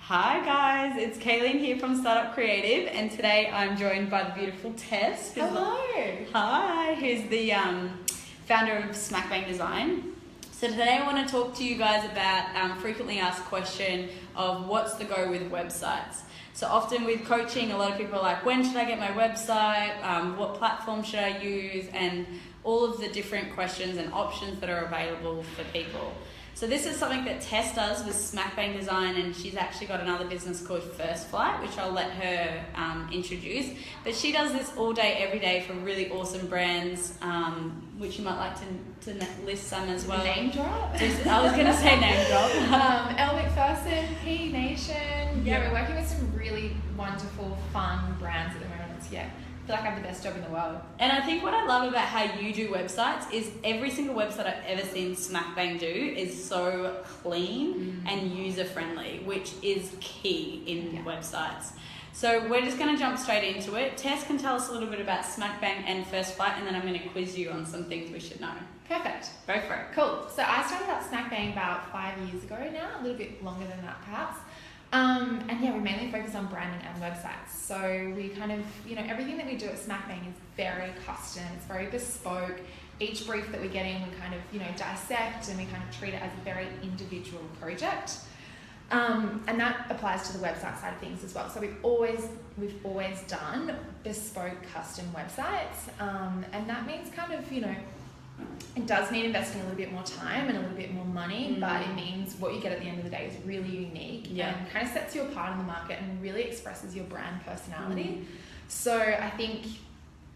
Hi guys, it's Kayleen here from Startup Creative, and today I'm joined by the beautiful Tess. Hello. Hi, who's the founder of Smackbang Design. So today I want to talk to you guys about frequently asked question of what's the go with websites. So often with coaching, a lot of people are like, when should I get my website? What platform should I use? And all of the different questions and options that are available for people. So this is something that Tess does with Smackbang Design, and she's actually got another business called First Flight, which I'll let her introduce. But she does this all day, every day for really awesome brands, which you might like to list some as well. Name drop? I was going to say name drop. Elle McPherson, P Nation. Yeah, we're working with some really wonderful, fun brands at the moment. I feel like I have the best job in the world. And I think what I love about how you do websites is every single website I've ever seen Smackbang do is so clean and user-friendly, which is key in websites. So we're just going to jump straight into it. Tess can tell us a little bit about Smackbang and First Flight, and then I'm going to quiz you on some things we should know. Perfect. Go for it. Cool. So I started out Smackbang about 5 years ago now, a little bit longer than that perhaps. And we mainly focus on branding and websites. So we kind of, everything that we do at Smackbang is very custom, it's very bespoke. Each brief that we get in, we kind of, dissect, and we kind of treat it as a very individual project. And that applies to the website side of things as well. So we've always done bespoke custom websites. And that means kind of, it does mean investing a little bit more time and a little bit more money, but it means what you get at the end of the day is really unique and kind of sets you apart in the market and really expresses your brand personality. So I think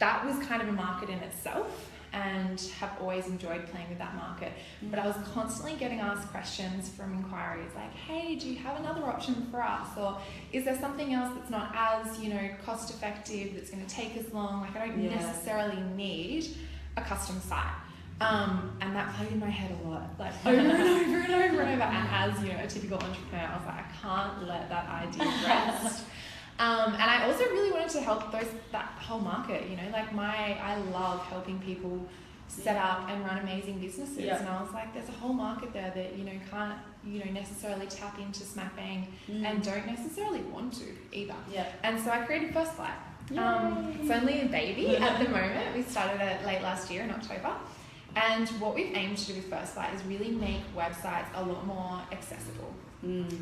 that was kind of a market in itself, and have always enjoyed playing with that market. But I was constantly getting asked questions from inquiries like, hey, do you have another option for us? Or is there something else that's not as, cost effective, that's going to take as long? Like, I don't necessarily need a custom site. And that played in my head a lot, like over and over and over and over. And as a typical entrepreneur, I was like, I can't let that idea rest. And I also really wanted to help that whole market. I love helping people set up and run amazing businesses. And I was like, there's a whole market there that can't necessarily tap into Smackbang and don't necessarily want to either. And so I created First Flight. It's only a baby at the moment. We started it late last year in October. And what we've aimed to do with First Flight is really make websites a lot more accessible.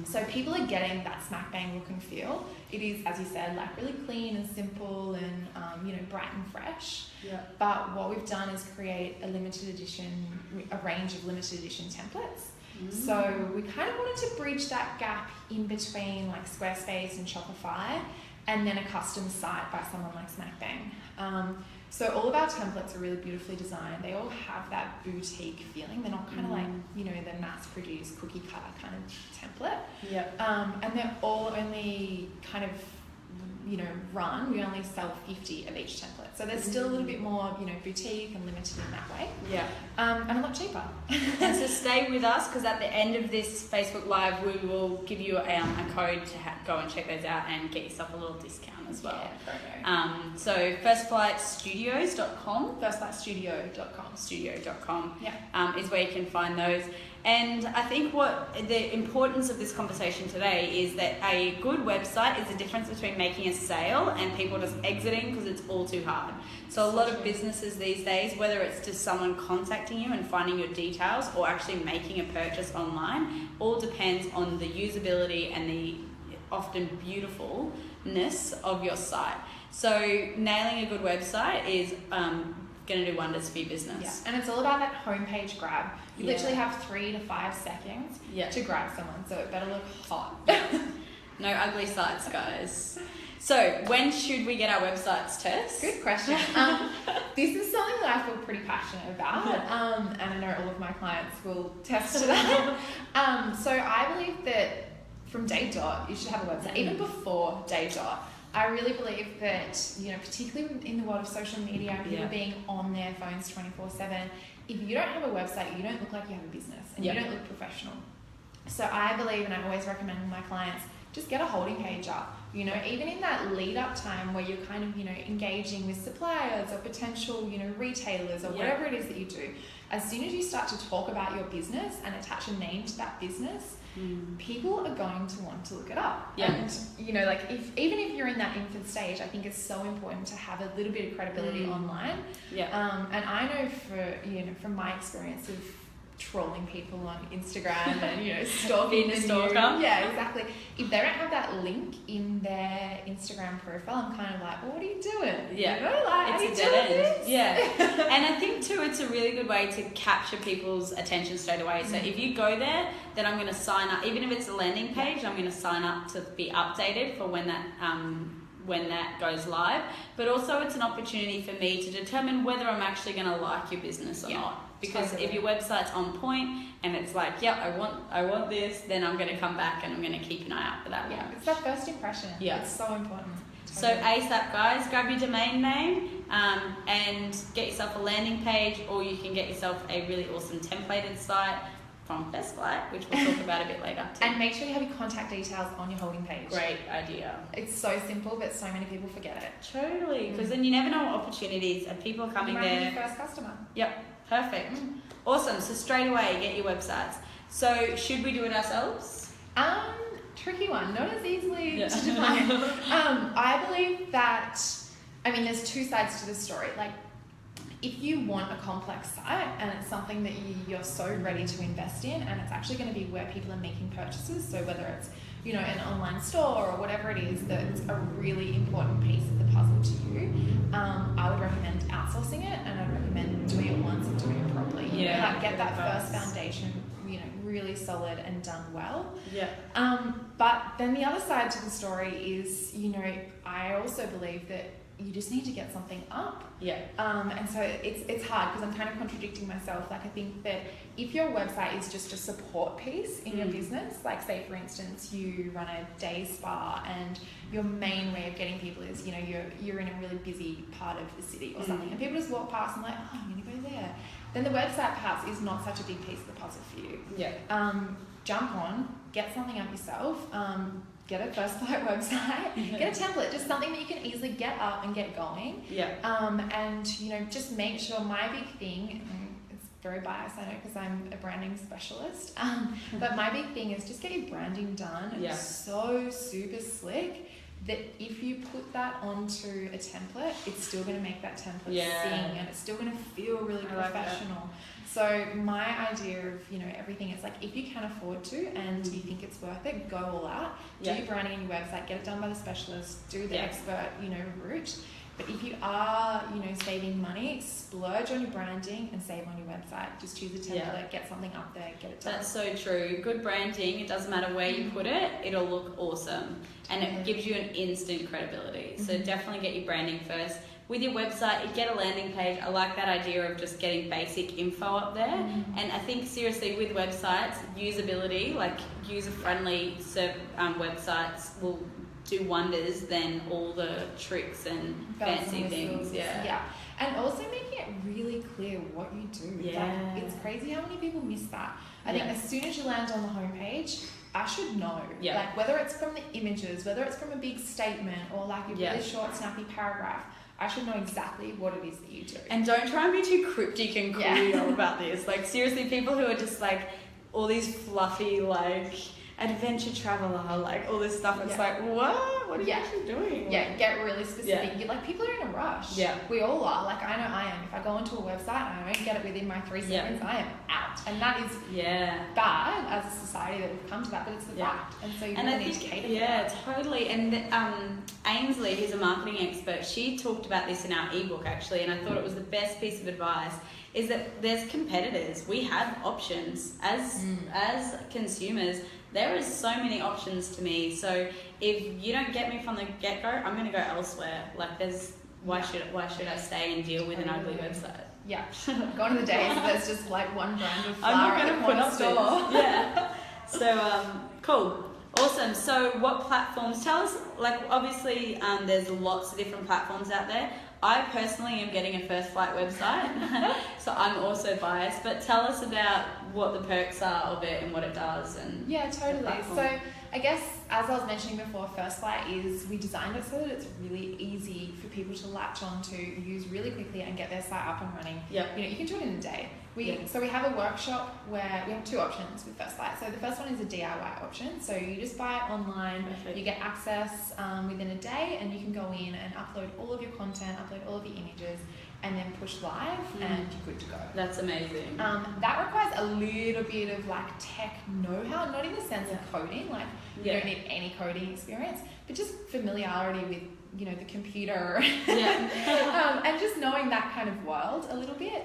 So people are getting that Smackbang look and feel. It is, as you said, like really clean and simple and bright and fresh. But what we've done is create a range of limited edition templates. So we kind of wanted to bridge that gap in between like Squarespace and Shopify, and then a custom site by someone like Smackbang. So all of our templates are really beautifully designed. They all have that boutique feeling. They're not kind of like, the mass-produced cookie cutter kind of template. And they're all only kind of, run. We only sell 50 of each template. So there's still a little bit more, boutique and limited in that way. And a lot cheaper. And so stay with us, because at the end of this Facebook Live, we will give you a code to go and check those out and get yourself a little discount as well. So firstflightstudios.com. Firstflightstudio.com. Is where you can find those. And I think what the importance of this conversation today is that a good website is the difference between making a sale and people just exiting because it's all too hard. So a lot of businesses these days, whether it's just someone contacting you and finding your details or actually making a purchase online, all depends on the usability and the often beautifulness of your site. So nailing a good website is going to do wonders for your business. And it's all about that homepage grab. You literally have 3 to 5 seconds to grab someone, so it better look hot. No ugly sites, guys. So when should we get our websites, Tess? Good question. This is something that I feel pretty passionate about, and I know all of my clients will test to that. So I believe that from day dot, you should have a website, even before day dot. I really believe that, particularly in the world of social media, people being on their phones 24/7, if you don't have a website, you don't look like you have a business, and you don't look professional. So I believe, and I always recommend my clients, just get a holding page up. Even in that lead up time where you're kind of, engaging with suppliers or potential, retailers or whatever it is that you do, as soon as you start to talk about your business and attach a name to that business, people are going to want to look it up. Yeah. And, you know, like even if you're in that infant stage, I think it's so important to have a little bit of credibility online. Yeah. And I know from my experience of trolling people on Instagram and, you know, stalking Being a stalker. Yeah, exactly. If they don't have that link in their Instagram profile, I'm kind of like, well, what are you doing? Yeah. You know, like, It's a dead end. Yeah. And I think too, it's a really good way to capture people's attention straight away. So if you go there, then I'm going to sign up. Even if it's a landing page, I'm going to sign up to be updated for when that goes live. But also it's an opportunity for me to determine whether I'm actually going to like your business or not. Because if your website's on point and it's like, I want this, then I'm going to come back and I'm going to keep an eye out for that. Yeah, it's that first impression. Yeah, it's so important. So ASAP, guys, grab your domain name and get yourself a landing page, or you can get yourself a really awesome templated site from Best Flight, which we'll talk about a bit later too. And make sure you have your contact details on your holding page. Great idea. It's so simple, but so many people forget it. Totally, because then you never know what opportunities and people are coming there. You might be your first customer. Yep, perfect. Awesome. So straight away, get your websites. So should we do it ourselves? Tricky one, not as easily to define. I believe that, there's two sides to the story. Like, if you want a complex site and it's something that you're so ready to invest in, and it's actually going to be where people are making purchases, so whether it's, you know, an online store or whatever it is that's a really important piece of the puzzle to you, I would recommend outsourcing it, and I'd recommend doing it once and doing it properly. Like, get that first foundation, you know, really solid and done well. Yeah. But then the other side to the story is, you know, I also believe that you just need to get something up. Yeah. And so it's hard because I'm kind of contradicting myself. Like, I think that if your website is just a support piece in your business, like say for instance you run a day spa and your main way of getting people is, you know, you're in a really busy part of the city or something, and people just walk past and like, oh, I'm gonna go there. Then the website perhaps is not such a big piece of the puzzle for you. Yeah. Jump on, get something up yourself. Get a First Flight website, get a template, just something that you can easily get up and get going. Yeah. And, you know, just make sure, my big thing, it's very biased, I know, because I'm a branding specialist, but my big thing is just get your branding done. Yeah. So super slick that if you put that onto a template, it's still going to make that template sing, and it's still going to feel really professional. So my idea of, you know, everything is like, if you can afford to and you think it's worth it, go all out. Do your branding on your website, get it done by the specialist, do the expert, you know, route. But if you are, you know, saving money, splurge on your branding and save on your website. Just choose a template, get something up there, get it done. That's so true. Good branding, it doesn't matter where you put it, it'll look awesome. And it gives you an instant credibility. So definitely get your branding first. With your website, you get a landing page. I like that idea of just getting basic info up there. And I think seriously with websites, usability, like user-friendly websites will do wonders than all the tricks and fancy things. Yeah. And also making it really clear what you do. Yeah. Like, it's crazy how many people miss that. I think as soon as you land on the homepage, I should know. Yeah. Like, whether it's from the images, whether it's from a big statement or like a really short, snappy paragraph, I should know exactly what it is that you do. And don't try and be too cryptic and cool about this. Like, seriously, people who are just like all these fluffy, like, adventure traveler, like all this stuff, it's like, what? What are you actually doing? Yeah, get really specific. You're like, people are in a rush. Yeah. We all are. Like, I know I am. If I go into a website and I don't get it within my 3 seconds, I am out. And that is bad as a society that we've come to that, but it's the fact. And so you really need to cater for that. Totally. And Ainsley, who's a marketing expert, she talked about this in our ebook actually, and I thought it was the best piece of advice, is that there's competitors. We have options as consumers. There is so many options to me. So if you don't get me from the get-go, I'm going to go elsewhere. Like, why should I stay and deal with an ugly website? Yeah. Gone are the days where there's just like one brand of flour. I'm not going to put up store. Yeah. So cool. Awesome. So what platforms? Tell us, like, obviously there's lots of different platforms out there. I personally am getting a First Flight website, so I'm also biased, but tell us about what the perks are of it and what it does. And yeah, totally. So I guess, as I was mentioning before, First Light we designed it so that it's really easy for people to latch on to, use really quickly and get their site up and running. Yeah. You can do it in a day. So we have a workshop where we have 2 options with First Light. So the first one is a DIY option. So you just buy it online, Perfect. you get access within a day, and you can go in and upload all of your content, upload all of your images, and then push live, and you're good to go. That's amazing. That requires a little bit of like tech know-how, not in the sense of coding, like you don't need any coding experience, but just familiarity with the computer, and just knowing that kind of world a little bit.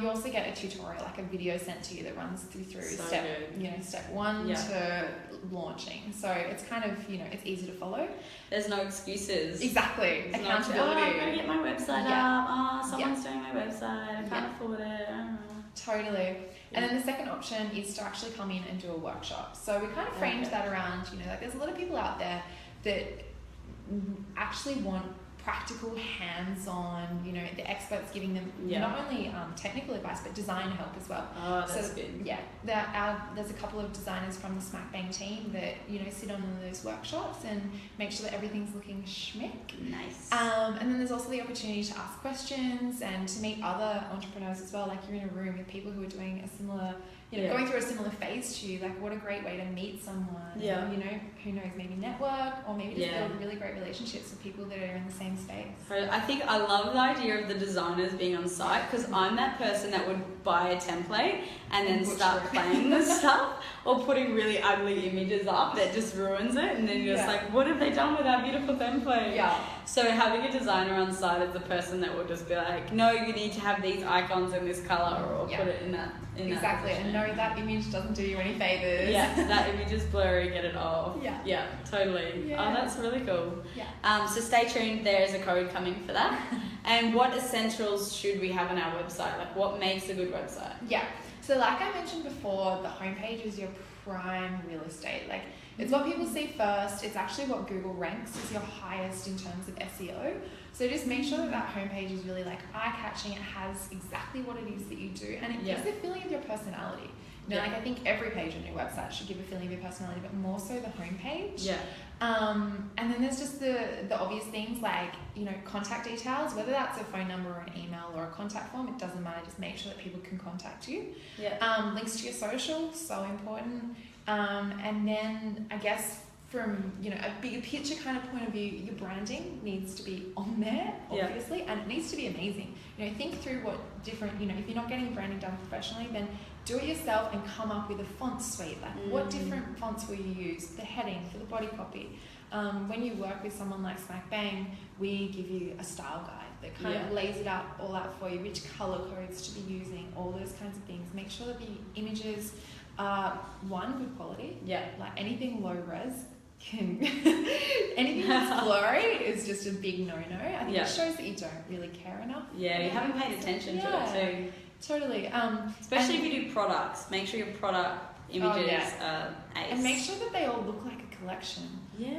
You also get a tutorial, like a video sent to you that runs through So step 1 to launching. So it's kind of it's easy to follow. There's no excuses. Exactly. There's Accountability. I'm gonna get my website up. Someone's doing my website. I can't afford it. I don't know. Totally. And then the second option is to actually come in and do a workshop. So we kind of framed that around, like there's a lot of people out there that actually want practical, hands-on, the experts giving them not only technical advice but design help as well. Oh, that's good. Yeah, there's a couple of designers from the Smackbang team that sit on those workshops and make sure that everything's looking schmick. Nice. And then there's also the opportunity to ask questions and to meet other entrepreneurs as well. Like you're in a room with people who are doing a similar, going through a similar phase to you. Like what a great way to meet someone. Yeah. Who knows, maybe network or maybe just build really great relationships with people that are in the same space. I think I love the idea of the designers being on site, because I'm that person that would buy a template and then start playing with stuff or putting really ugly images up that just ruins it, and then you're just like, what have they done with our beautiful template? Yeah. So having a designer on site is the person that will just be like, no, you need to have these icons in this color, or put it in that. Exactly, and no, that image doesn't do you any favors. Yeah, that image is blurry, get it off. Yeah, totally. Yeah. Oh, that's really cool. Yeah. So stay tuned, there's a code coming for that. And what essentials should we have on our website? Like what makes a good website? Yeah, so like I mentioned before, the homepage is your prime real estate. Like it's what people see first. It's actually what Google ranks as your highest in terms of SEO. So just make sure that homepage is really like eye-catching. It has exactly what it is that you do, and it gives a feeling of your personality. Like I think every page on your website should give a feeling of your personality, but more so the homepage. Yeah. And then there's just the obvious things like contact details, whether that's a phone number or an email or a contact form, it doesn't matter. Just make sure that people can contact you. Yeah. Links to your social, so important. And then I guess from a bigger picture kind of point of view, your branding needs to be on there, obviously, and it needs to be amazing. Think through what different, if you're not getting your branding done professionally, then do it yourself and come up with a font suite. Like what different fonts will you use? The heading, for the body copy. When you work with someone like Smackbang, we give you a style guide that kind of lays it out all out for you, which color codes to be using, all those kinds of things. Make sure that the images are good quality. Yeah. Like anything low res anything that's blurry is just a big no-no. I think it shows that you don't really care enough. Yeah, you haven't paid attention to it too. Totally. Especially if you do products, make sure your product images are ace. And make sure that they all look like a collection. Yeah.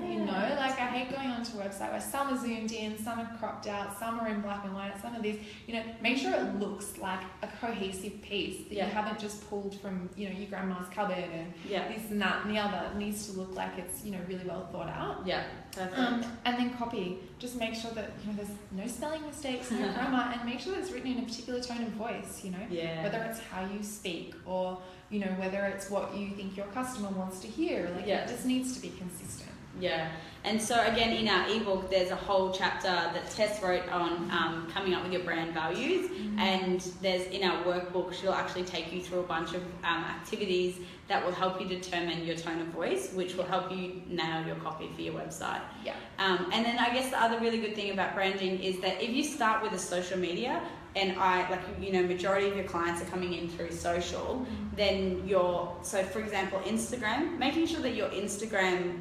Like I hate going onto a website where some are zoomed in, some are cropped out, some are in black and white, some of these, make sure it looks like a cohesive piece that you haven't just pulled from, your grandma's cupboard and this and that and the other. It needs to look like it's, really well thought out. Yeah, perfect. And then copy. Just make sure that, there's no spelling mistakes, no grammar, and make sure that it's written in a particular tone of voice, whether it's how you speak or, whether it's what you think your customer wants to hear. It just needs to be consistent. Yeah, and so again in our ebook there's a whole chapter that Tess wrote on coming up with your brand values, and there's in our workbook she'll actually take you through a bunch of activities that will help you determine your tone of voice, which will help you nail your copy for your website. Yeah. And then I guess the other really good thing about branding is that if you start with a social media, and majority of your clients are coming in through social, then so for example, Instagram, making sure that your Instagram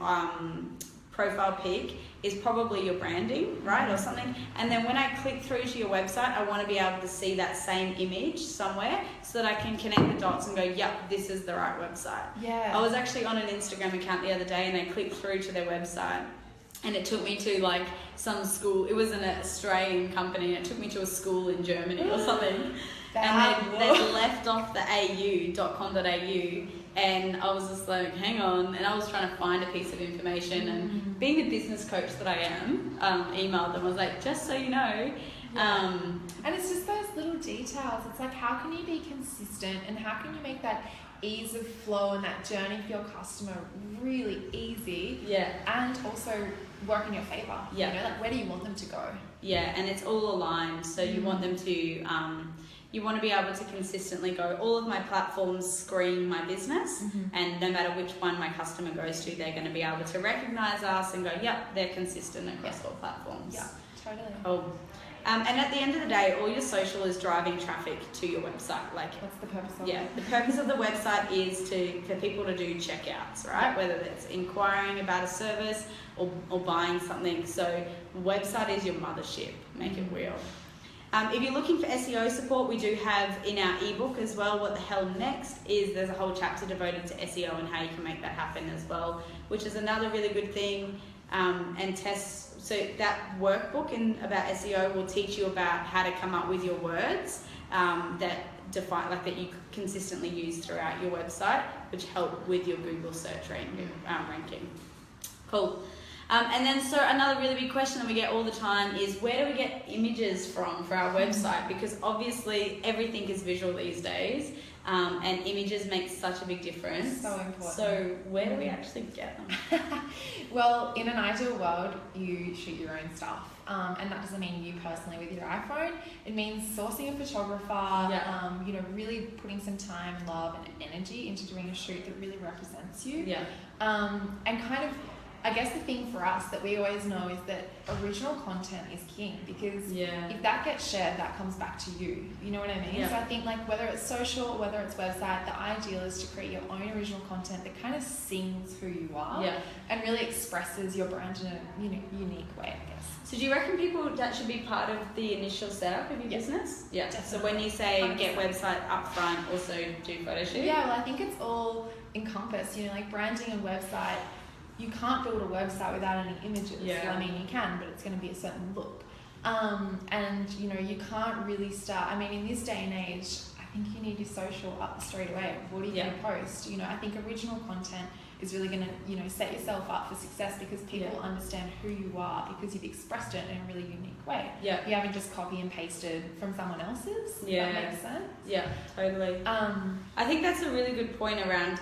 profile pic is probably your branding, right, or something. And then when I click through to your website, I want to be able to see that same image somewhere so that I can connect the dots and go, yep, this is the right website. Yeah. I was actually on an Instagram account the other day and I clicked through to their website. And it took me to some school. It was an Australian company, and it took me to a school in Germany or something. And they'd left off the au.com.au, And I was just like, hang on. And I was trying to find a piece of information. And being the business coach that I am, emailed them. I was like, just so you know. Yeah. And it's just those little details. It's like, how can you be consistent and how can you make that ease of flow and that journey for your customer really easy? Yeah. And also work in your favor. Yeah. You know, like where do you want them to go? Yeah, and it's all aligned. So you want them to, you want to be able to consistently go, all of my platforms screen my business, and no matter which one my customer goes to, they're going to be able to recognize us and go, yep, they're consistent across all platforms. Yeah, totally. Cool. And at the end of the day, all your social is driving traffic to your website. Like, what's the purpose of it? The purpose of the website is for people to do checkouts, right? Yep. Whether it's inquiring about a service or buying something. So website is your mothership. Make it real. If you're looking for SEO support, we do have in our ebook as well, What the Hell Next, there's a whole chapter devoted to SEO and how you can make that happen as well, which is another really good thing. And tests. So that workbook about SEO will teach you about how to come up with your words that that you consistently use throughout your website, which help with your Google search ranking. Cool. And then so another really big question that we get all the time is, where do we get images from for our website? Because obviously everything is visual these days. And images make such a big difference. So important. So where do we actually get them? Well, in an ideal world, you shoot your own stuff. And that doesn't mean you personally with your iPhone. It means sourcing a photographer, really putting some time, love and energy into doing a shoot that really represents you. Yeah. And kind of, I guess the thing for us that we always know is that original content is king, because if that gets shared, that comes back to you. You know what I mean? Yeah. So I think like whether it's social, whether it's website, the ideal is to create your own original content that kind of sings who you are and really expresses your brand in a unique way, I guess. So do you reckon people that should be part of the initial setup of your business? Yeah. Definitely. So when you say 100%. Get website up front, also do photo shoot? Yeah, well I think it's all encompassed, like branding and website. You can't build a website without any images. Yeah. I mean, you can, but it's going to be a certain look. And, you can't really start... I mean, in this day and age, I think you need your social up straight away. What are you going to post? I think original content is really going to, set yourself up for success, because people understand who you are because you've expressed it in a really unique way. Yeah. You haven't just copy and pasted from someone else's. Yeah. That makes sense. Yeah, totally. I think that's a really good point around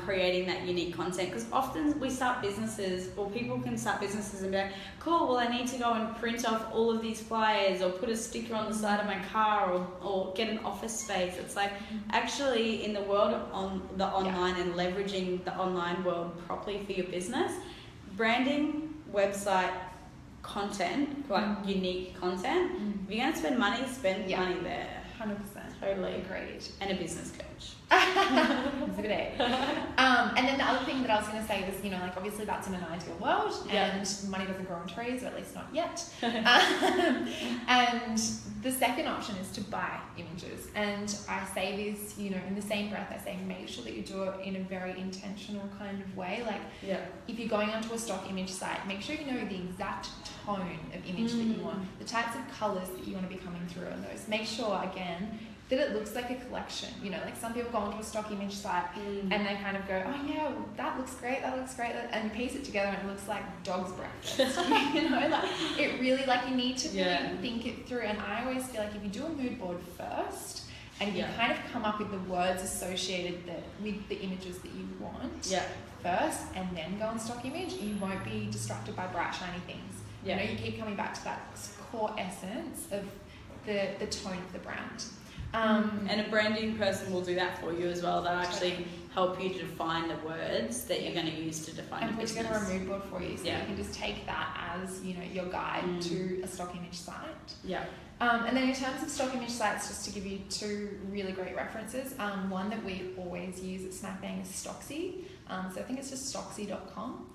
creating that unique content, because often we start businesses, or people can start businesses and be like, cool, well I need to go and print off all of these flyers or put a sticker on the side of my car or get an office space. It's like, actually in the world of the online and leveraging the online world properly for your business, branding, website, content, like unique content, if you're going to spend money, spend money there. 100%. Totally. Agreed. And a business coach. Exhibit A. And then the other thing that I was going to say was, obviously that's in an ideal world, and money doesn't grow on trees, or at least not yet. And the second option is to buy images. And I say this, in the same breath, I say make sure that you do it in a very intentional kind of way. Like, if you're going onto a stock image site, make sure you know the exact tone of image that you want, the types of colours that you want to be coming through on those. Make sure, again, that it looks like a collection. Like some people go onto a stock image site and they kind of go, oh yeah, that looks great, and you piece it together and it looks like dog's breakfast. It really, you need to really think it through. And I always feel like if you do a mood board first, and if you kind of come up with the words associated with the images that you want first, and then go on stock image, you won't be distracted by bright shiny things. You keep coming back to that core essence of the tone of the brand. And a branding person will do that for you as well. They'll actually help you to define the words that you're going to use to define your business. And put together a mood board for you, so you can just take that as your guide to a stock image site. Yeah. And then in terms of stock image sites, just to give you two really great references, one that we always use at Smackbang is Stocksy. So I think it's just stocksy.com.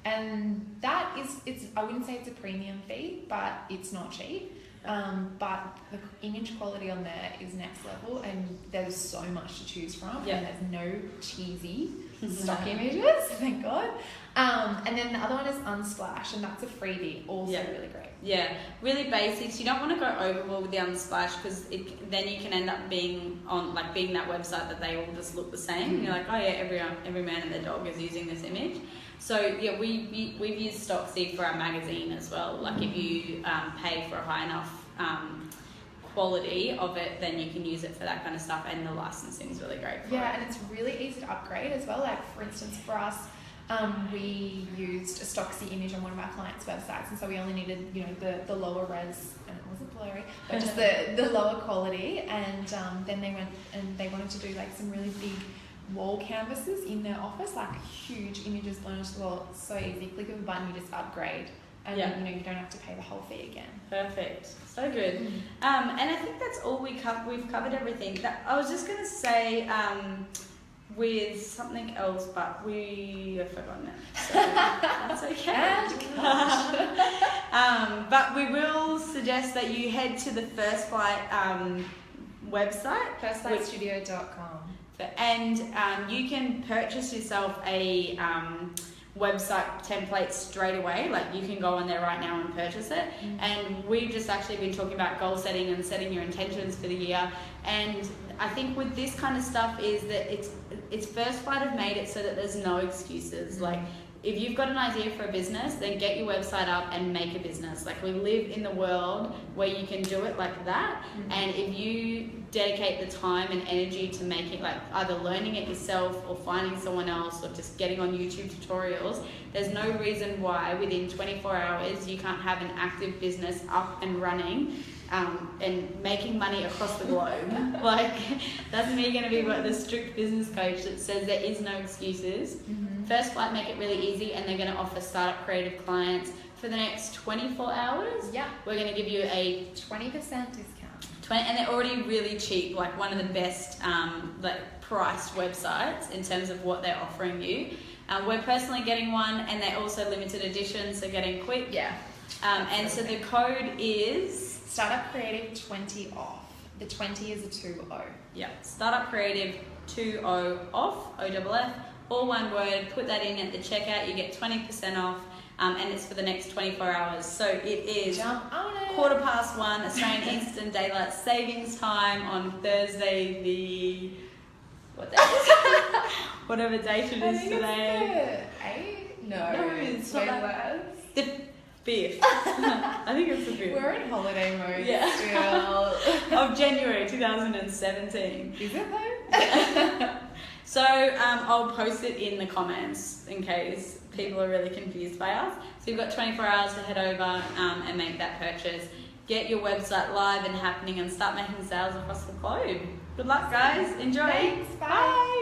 And that is, I wouldn't say it's a premium fee, but it's not cheap. But the image quality on there is next level, and there's so much to choose from, Yeah. and there's no cheesy stock images, thank God. And then the other one is Unsplash, and that's a freebie, also really great. Yeah, really basics. You don't want to go overboard with the Unsplash because then you can end up being that website that they all just look the same. And you're like, oh yeah, every man and their dog is using this image. So yeah, we've used Stocksy for our magazine as well. Like if you pay for a high enough quality of it, then you can use it for that kind of stuff, and the licensing is really great for it. And it's really easy to upgrade as well. Like for instance, for us, we used a Stocksy image on one of our clients' websites, and so we only needed, the lower res, and it wasn't blurry, but just the lower quality. And then they went and they wanted to do like some really big wall canvases in their office, like huge images blown into the wall. It's so easy. Click of a button, you just upgrade, and then, you don't have to pay the whole fee again. Perfect. So good. And I think that's all we've covered everything. I was just gonna say with something else, but I've forgotten it. So that's okay. But we will suggest that you head to the First Flight website, firstlightstudio.com. and you can purchase yourself a website template straight away. Like you can go on there right now and purchase it. And we've just actually been talking about goal setting and setting your intentions for the year. And I think with this kind of stuff is that it's First Flight have made it so that there's no excuses. Like if you've got an idea for a business, then get your website up and make a business. Like we live in the world where you can do it like that. And if you dedicate the time and energy to make it, like either learning it yourself or finding someone else or just getting on YouTube tutorials, there's no reason why within 24 hours you can't have an active business up and running and making money across the globe. Like that's me going to be the strict business coach that says there is no excuses. First Flight make it really easy, and they're going to offer startup creative clients for the next 24 hours. We're going to give you a 20% discount. And they're already really cheap, like one of the best priced websites in terms of what they're offering you. We're personally getting one, and they're also limited edition, so getting quick. And so the code is Startup Creative 20 off. The 20 is a 20. Startup Creative 20 off, OFF, all one word. Put that in at the checkout. You get 20% off. And it's for the next 24 hours. So it is 1:15 Australian Eastern Daylight Savings Time on Thursday, whatever date it is today. It's the 5th. I think it's the 5th. We're in holiday mode still. Of January 2017. Is it though? So I'll post it in the comments in case people are really confused by us. So you've got 24 hours to head over and make that purchase. Get your website live and happening and start making sales across the globe. Good luck, guys. Enjoy. Thanks. Bye.